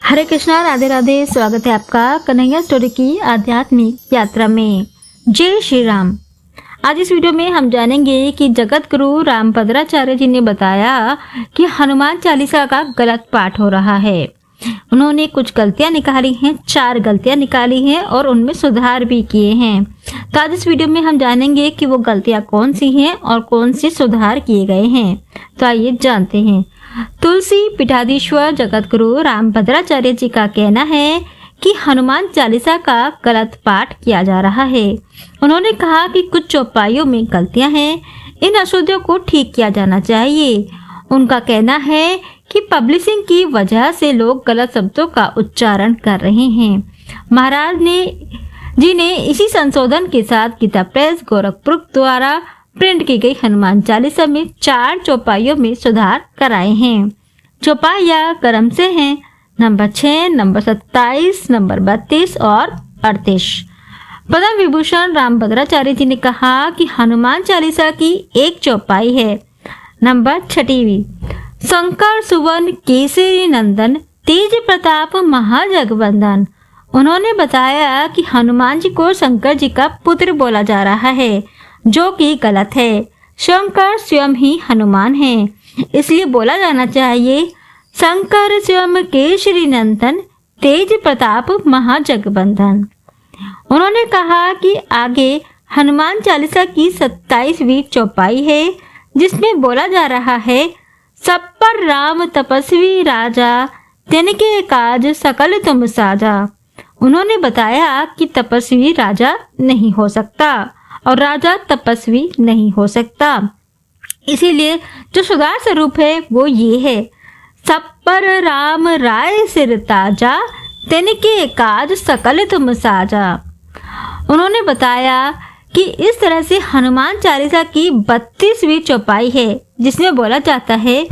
हरे कृष्णा, राधे राधे। स्वागत है आपका कन्हैया स्टोरी की आध्यात्मिक यात्रा में। जय श्री राम। आज इस वीडियो में हम जानेंगे कि जगत गुरु रामभद्राचार्य जी ने बताया कि हनुमान चालीसा का गलत पाठ हो रहा है। उन्होंने कुछ गलतियां निकाली हैं, 4 गलतियां निकाली हैं और उनमें सुधार भी किए हैं। तो आज इस वीडियो में हम जानेंगे कि वो गलतियां कौन सी हैं और कौन से सुधार किए गए हैं। तो आइए जानते हैं। तुलसी पीठाधीश्वर जगत गुरु रामभद्राचार्य जी का कहना है कि हनुमान चालीसा का गलत पाठ किया जा रहा है। उन्होंने कहा कि कुछ चौपाइयों में गलतियां हैं, इन अशुद्धियों को ठीक किया जाना चाहिए। उनका कहना है कि पब्लिशिंग की वजह से लोग गलत शब्दों का उच्चारण कर रहे हैं। महाराज जी ने इसी संशोधन के साथ गीता प्रेस गोरखपुर द्वारा प्रिंट की गई हनुमान चालीसा में 4 चौपाइयों में सुधार कराए हैं। चौपाइयां क्रम से हैं नंबर 6, नंबर 27, नंबर 32 और 38। पद्म विभूषण रामभद्राचार्य जी ने कहा कि हनुमान चालीसा की एक चौपाई है नंबर 6वीं, शंकर सुवन केसरी नंदन तेज प्रताप महाजगवंदन। उन्होंने बताया कि हनुमान जी को शंकर जी का पुत्र बोला जा रहा है, जो कि गलत है। शंकर स्वयं ही हनुमान हैं, इसलिए बोला जाना चाहिए शंकर स्वयं केसरी नंदन तेज प्रताप महाजगवंदन। उन्होंने कहा कि आगे हनुमान चालीसा की 27वीं चौपाई है, जिसमें बोला जा रहा है सब पर राम तपस्वी राजा, तिनके काज सकल तुम साजा। उन्होंने बताया कि तपस्वी राजा नहीं हो सकता और राजा तपस्वी नहीं हो सकता, इसीलिए जो सुधार स्वरूप है वो ये है सब पर राम राय सिर ताजा, तिनके काज सकल तुम साजा। उन्होंने बताया कि इस तरह से हनुमान चालीसा की 32वीं चौपाई है, जिसमें बोला जाता है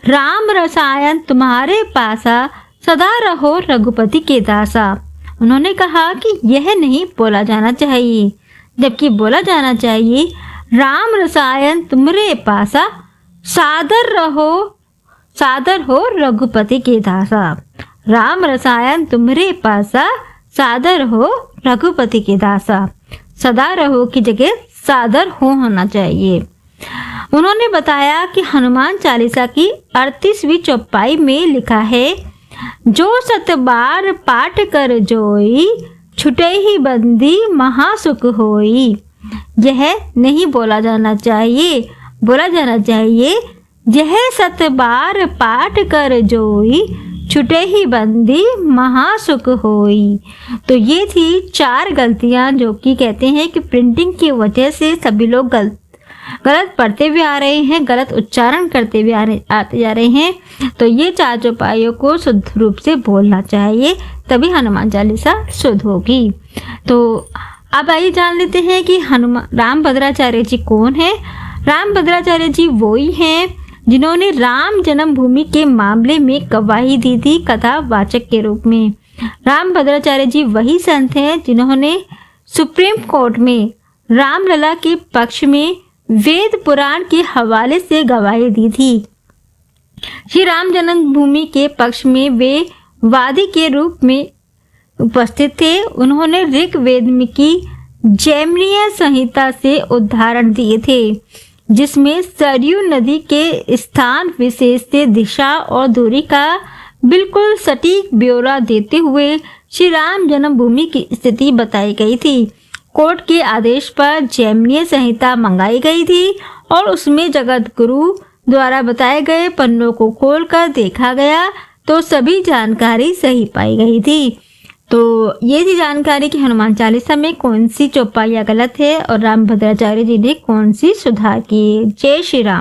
राम रसायन तुम्हारे पासा, सदा रहो रघुपति के दासा। उन्होंने कहा कि यह नहीं बोला जाना चाहिए, जबकि बोला जाना चाहिए राम रसायन तुम्हारे पासा, सादर हो रघुपति के दासा। राम रसायन तुम्हारे पासा, सादर हो रघुपति के दासा। सदा रहो की जगह सादर हो होना चाहिए। उन्होंने बताया कि हनुमान चालीसा की 38वीं चौपाई में लिखा है जो 7 बार पाठ कर जोई, छुटे ही बंदी महासुख होई। यह नहीं बोला जाना चाहिए, बोला जाना चाहिए यह 7 बार पाठ कर जोई, छुटे ही बंदी महासुख होई। तो ये थी 4 गलतियां जो कि कहते हैं कि प्रिंटिंग की वजह से सभी लोग गलत पढ़ते हुए आ रहे हैं, गलत उच्चारण करते हुए आते जा रहे हैं। तो ये 4 चौपाइयों को शुद्ध रूप से बोलना चाहिए, तभी हनुमान चालीसा शुद्ध होगी। तो अब आइए जान लेते हैं कि रामभद्राचार्य जी कौन है। रामभद्राचार्य जी वही हैं जिन्होंने राम जन्मभूमि के मामले में गवाही दी थी कथावाचक के रूप में। रामभद्राचार्य जी वही संत हैं जिन्होंने सुप्रीम कोर्ट में रामलला के पक्ष में वेद पुराण के हवाले से गवाही दी थी। श्री राम जन्मभूमि के पक्ष में वे वादी के रूप में उपस्थित थे। उन्होंने ऋग्वेद की जैमिनीय संहिता से उदाहरण दिए थे, जिसमें सरयू नदी के स्थान विशेष से दिशा और दूरी का बिल्कुल सटीक ब्यौरा देते हुए श्री राम जन्मभूमि की स्थिति बताई गई थी। कोर्ट के आदेश पर जैमिनीय संहिता मंगाई गई थी और उसमें जगत गुरु द्वारा बताए गए पन्नों को खोलकर देखा गया तो सभी जानकारी सही पाई गई थी। तो ये थी जानकारी कि हनुमान चालीसा में कौन सी चौपाइयाँ गलत है और रामभद्राचार्य जी ने कौन सी सुधार की। जय श्री राम।